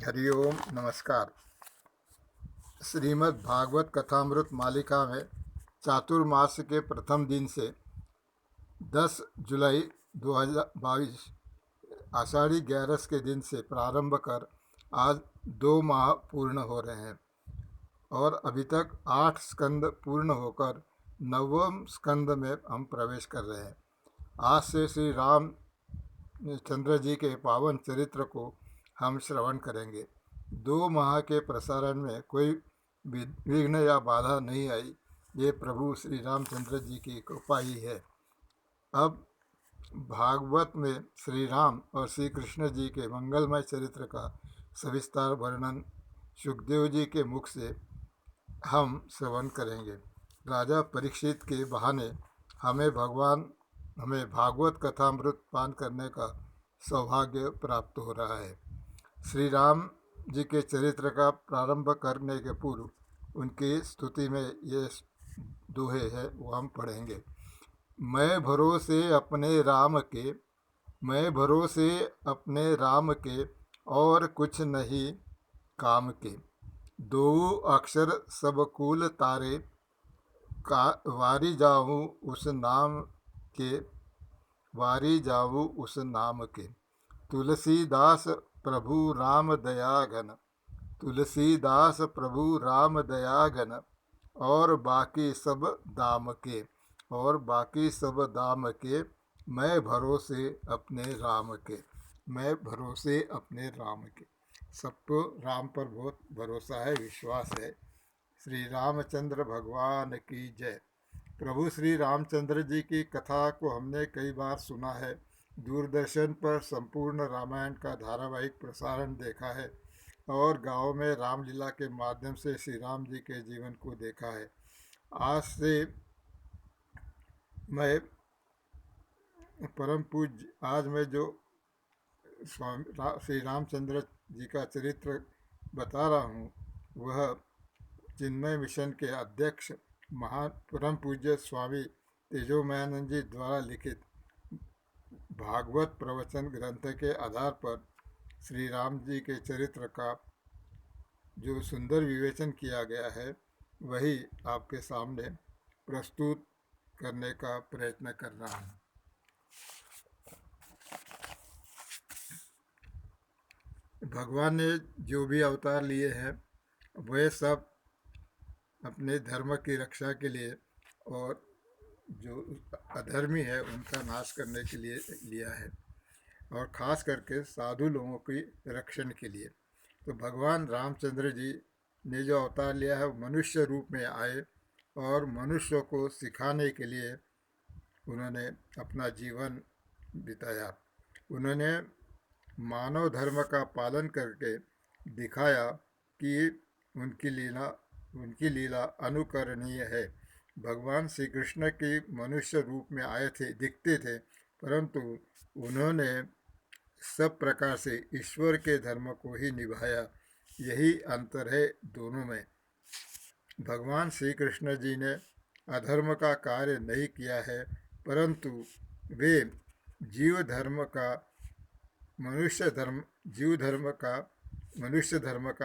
हरि ओम नमस्कार। श्रीमद् भागवत कथामृत मालिका में चातुर्मास के प्रथम दिन से 10 जुलाई 2022 आषाढ़ी 11 के दिन से प्रारंभ कर आज 2 माह पूर्ण हो रहे हैं और अभी तक 8 स्कंद पूर्ण होकर 9वें स्कंद में हम प्रवेश कर रहे हैं। आज से श्री राम चंद्र जी के पावन चरित्र को हम श्रवण करेंगे। 2 माह के प्रसारण में कोई विघ्न या बाधा नहीं आई। ये प्रभु श्री रामचंद्र जी की कृपा ही है। अब भागवत में श्री राम और श्री कृष्ण जी के मंगलमय चरित्र का सविस्तार वर्णन सुखदेव जी के मुख से हम श्रवण करेंगे। राजा परीक्षित के बहाने हमें भागवत कथामृत पान करने का सौभाग्य प्राप्त हो रहा है। श्री राम जी के चरित्र का प्रारंभ करने के पूर्व उनकी स्तुति में ये दोहे हैं, वो हम पढ़ेंगे। मैं भरोसे अपने राम के और कुछ नहीं काम के। 2 अक्षर सब कुल तारे का वारी जाऊँ उस नाम के। तुलसीदास प्रभु राम दया घन और बाकी सब दाम के। मैं भरोसे अपने राम के। सबको राम पर बहुत भरोसा है, विश्वास है। श्री रामचंद्र भगवान की जय। प्रभु श्री रामचंद्र जी की कथा को हमने कई बार सुना है। दूरदर्शन पर संपूर्ण रामायण का धारावाहिक प्रसारण देखा है और गांव में रामलीला के माध्यम से श्री राम जी के जीवन को देखा है। आज मैं जो श्री रामचंद्र जी का चरित्र बता रहा हूँ, वह चिन्मय मिशन के अध्यक्ष महान परम पूज्य स्वामी तेजोमयानंद जी द्वारा लिखित भागवत प्रवचन ग्रंथ के आधार पर श्री राम जी के चरित्र का जो सुंदर विवेचन किया गया है, वही आपके सामने प्रस्तुत करने का प्रयत्न कर रहा हूँ। भगवान ने जो भी अवतार लिए हैं, वे सब अपने धर्म की रक्षा के लिए और जो अधर्मी है उनका नाश करने के लिए लिया है, और ख़ास करके साधु लोगों की रक्षण के लिए। तो भगवान रामचंद्र जी ने जो अवतार लिया है, वो मनुष्य रूप में आए और मनुष्यों को सिखाने के लिए उन्होंने अपना जीवन बिताया। उन्होंने मानव धर्म का पालन करके दिखाया कि उनकी लीला अनुकरणीय है। भगवान श्री कृष्ण की मनुष्य रूप में आए थे, दिखते थे, परंतु उन्होंने सब प्रकार से ईश्वर के धर्म को ही निभाया। यही अंतर है दोनों में। भगवान श्री कृष्ण जी ने अधर्म का कार्य नहीं किया है, परंतु वे जीव धर्म का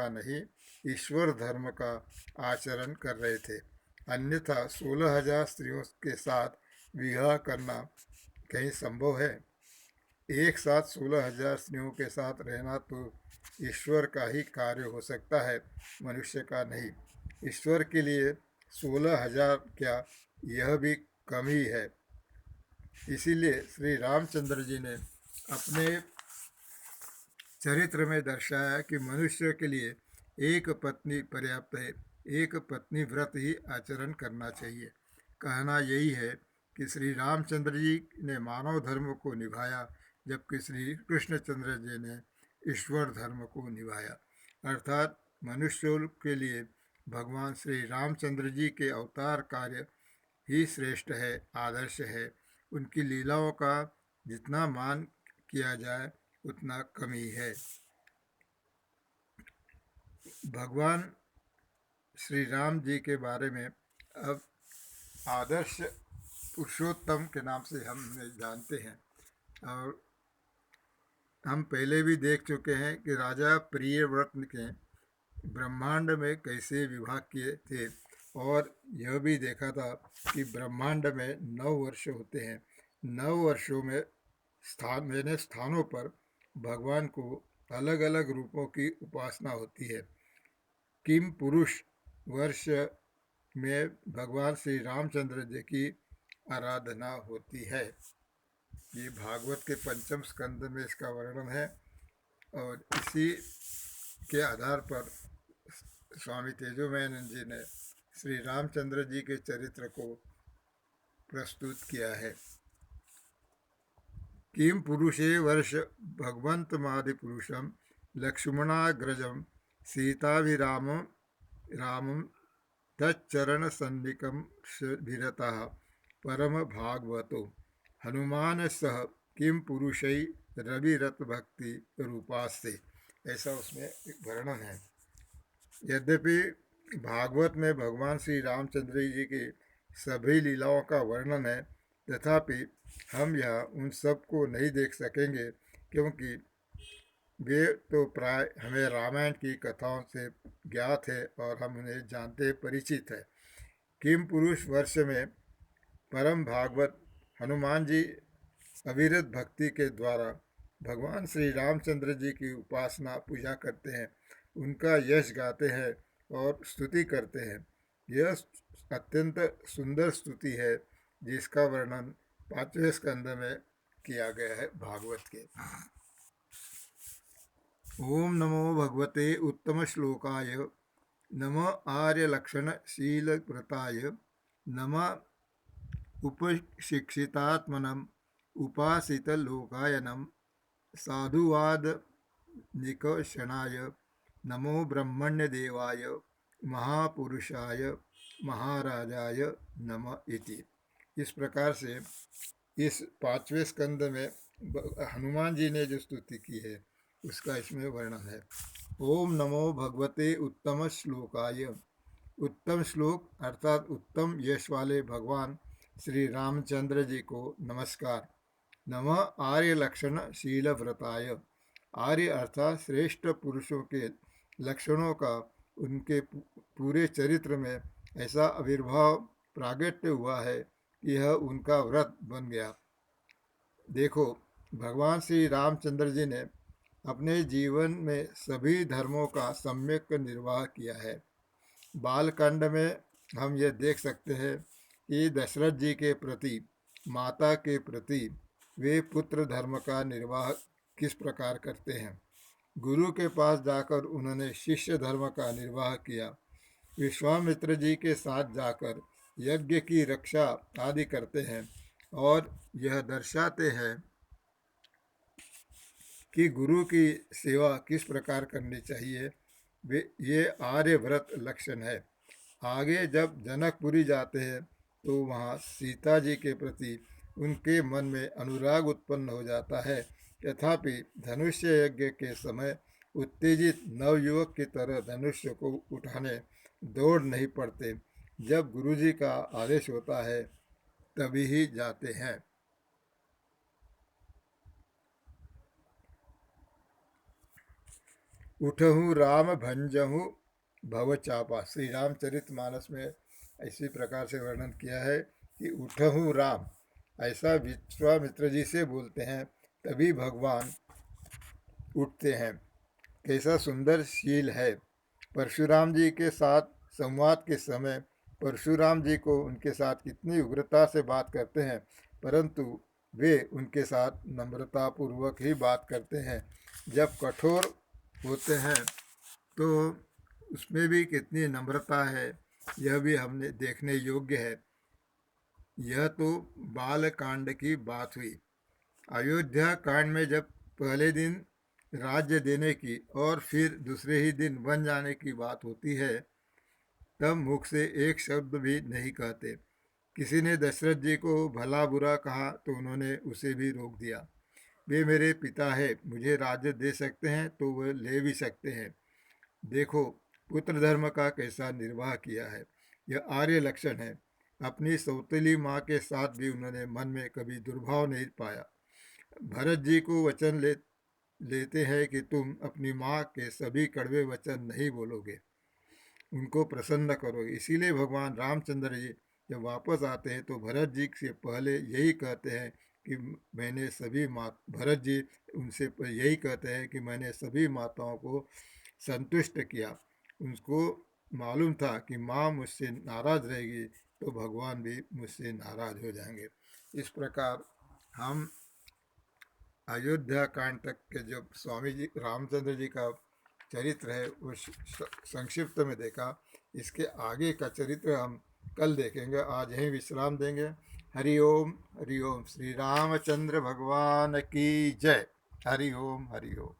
नहीं, ईश्वर धर्म का आचरण कर रहे थे। अन्यथा 16,000 स्त्रियों के साथ विवाह करना कहीं संभव है? एक साथ 16,000 स्त्रियों के साथ रहना तो ईश्वर का ही कार्य हो सकता है, मनुष्य का नहीं। ईश्वर के लिए 16,000 क्या, यह भी कम ही है। इसीलिए श्री रामचंद्र जी ने अपने चरित्र में दर्शाया कि मनुष्य के लिए एक पत्नी पर्याप्त है, एक पत्नी व्रत ही आचरण करना चाहिए। कहना यही है कि श्री रामचंद्र जी ने मानव धर्म को निभाया, जबकि श्री कृष्णचंद्र जी ने ईश्वर धर्म को निभाया। अर्थात मनुष्यों के लिए भगवान श्री रामचंद्र जी के अवतार कार्य ही श्रेष्ठ है, आदर्श है। उनकी लीलाओं का जितना मान किया जाए उतना कम ही है। भगवान श्री राम जी के बारे में अब आदर्श पुरुषोत्तम के नाम से हम जानते हैं, और हम पहले भी देख चुके हैं कि राजा प्रियव्रत के ब्रह्मांड में कैसे विभाग किए थे, और यह भी देखा था कि ब्रह्मांड में 9 वर्ष होते हैं। 9 वर्षों में स्थानों पर भगवान को अलग अलग रूपों की उपासना होती है। किम पुरुष वर्ष में भगवान श्री रामचंद्र जी की आराधना होती है। ये भागवत के पंचम स्कंद में इसका वर्णन है, और इसी के आधार पर स्वामी तेजोमयानंद जी ने श्री रामचंद्र जी के चरित्र को प्रस्तुत किया है। किम पुरुषे वर्ष भगवंतमादि पुरुषम लक्ष्मणाग्रजम सीताभिरामम रामम तच्चरण सन्निकम विरतः परम भागवतो हनुमान सह किम पुरुषै रविरत भक्ति रूपास्ते, ऐसा उसमें एक वर्णन है। यद्यपि भागवत में भगवान श्री रामचंद्र जी की सभी लीलाओं का वर्णन है, तथापि हम यह उन सब को नहीं देख सकेंगे, क्योंकि वे तो प्राय हमें रामायण की कथाओं से ज्ञात है और हम उन्हें जानते परिचित है। किम पुरुष वर्ष में परम भागवत हनुमान जी अविरत भक्ति के द्वारा भगवान श्री रामचंद्र जी की उपासना पूजा करते हैं, उनका यश गाते हैं और स्तुति करते हैं। यह अत्यंत सुंदर स्तुति है, जिसका वर्णन 5वें स्कंद में किया गया है भागवत के। ओम नमो भगवते उत्तम श्लोकाय नम आर्यलक्षणशीलव्रताय नम उपशिक्षितात्मनम उपासितलोकायनम साधुवाद निकषणाय नमो ब्रह्मण्यदेवाय महापुरुषाय महाराजाय नम इति। इस प्रकार से इस 5वें स्कंद में हनुमान जी ने जो स्तुति की है उसका इसमें वर्णन है। ओम नमो भगवते उत्तम श्लोकाय। उत्तम श्लोक अर्थात उत्तम यश वाले भगवान श्री रामचंद्र जी को नमस्कार। नमः आर्य लक्षण शील व्रताय। आर्य अर्थात श्रेष्ठ पुरुषों के लक्षणों का उनके पूरे चरित्र में ऐसा आविर्भाव प्रागट्य हुआ है कि यह उनका व्रत बन गया। देखो, भगवान श्री रामचंद्र जी ने अपने जीवन में सभी धर्मों का सम्यक निर्वाह किया है। बालकांड में हम यह देख सकते हैं कि दशरथ जी के प्रति, माता के प्रति वे पुत्र धर्म का निर्वाह किस प्रकार करते हैं। गुरु के पास जाकर उन्होंने शिष्य धर्म का निर्वाह किया। विश्वामित्र जी के साथ जाकर यज्ञ की रक्षा आदि करते हैं, और यह दर्शाते हैं कि गुरु की सेवा किस प्रकार करनी चाहिए। वे ये आर्यव्रत लक्षण है। आगे जब जनकपुरी जाते हैं तो वहाँ सीता जी के प्रति उनके मन में अनुराग उत्पन्न हो जाता है, तथापि धनुष्य यज्ञ के समय उत्तेजित नवयुवक की तरह धनुष्य को उठाने दौड़ नहीं पड़ते। जब गुरुजी का आदेश होता है तभी ही जाते हैं। उठहु राम भंजहु भव चापा। श्री रामचरितमानस में इसी प्रकार से वर्णन किया है कि उठहु राम, ऐसा विश्वामित्र जी से बोलते हैं, तभी भगवान उठते हैं। कैसा सुंदर शील है। परशुराम जी के साथ संवाद के समय परशुराम जी को उनके साथ कितनी उग्रता से बात करते हैं, परंतु वे उनके साथ नम्रतापूर्वक ही बात करते हैं। जब कठोर होते हैं तो उसमें भी कितनी नम्रता है, यह भी हमने देखने योग्य है। यह तो बाल कांड की बात हुई। अयोध्या कांड में जब पहले दिन राज्य देने की और फिर दूसरे ही दिन बन जाने की बात होती है, तब मुख से एक शब्द भी नहीं कहते। किसी ने दशरथ जी को भला बुरा कहा तो उन्होंने उसे भी रोक दिया। वे मेरे पिता है, मुझे राज्य दे सकते हैं तो वह ले भी सकते हैं। देखो पुत्र धर्म का कैसा निर्वाह किया है। यह आर्य लक्षण है। अपनी सौतेली माँ के साथ भी उन्होंने मन में कभी दुर्भाव नहीं पाया। भरत जी को वचन लेते हैं कि तुम अपनी माँ के सभी कड़वे वचन नहीं बोलोगे, उनको प्रसन्न करोगे। इसीलिए भगवान रामचंद्र जी जब वापस आते हैं तो भरत जी से पहले यही कहते हैं कि मैंने सभी माँ भरत जी उनसे यही कहते हैं कि मैंने सभी माताओं को संतुष्ट किया। उनको मालूम था कि माँ मुझसे नाराज़ रहेगी तो भगवान भी मुझसे नाराज़ हो जाएंगे। इस प्रकार हम अयोध्या कांड तक के जो स्वामी जी रामचंद्र जी का चरित्र है वो संक्षिप्त में देखा। इसके आगे का चरित्र हम कल देखेंगे। आज यहीं विश्राम देंगे। हरि ओम, हरि ओम। श्री रामचंद्र भगवान की जय। हरि ओम, हरि ओम।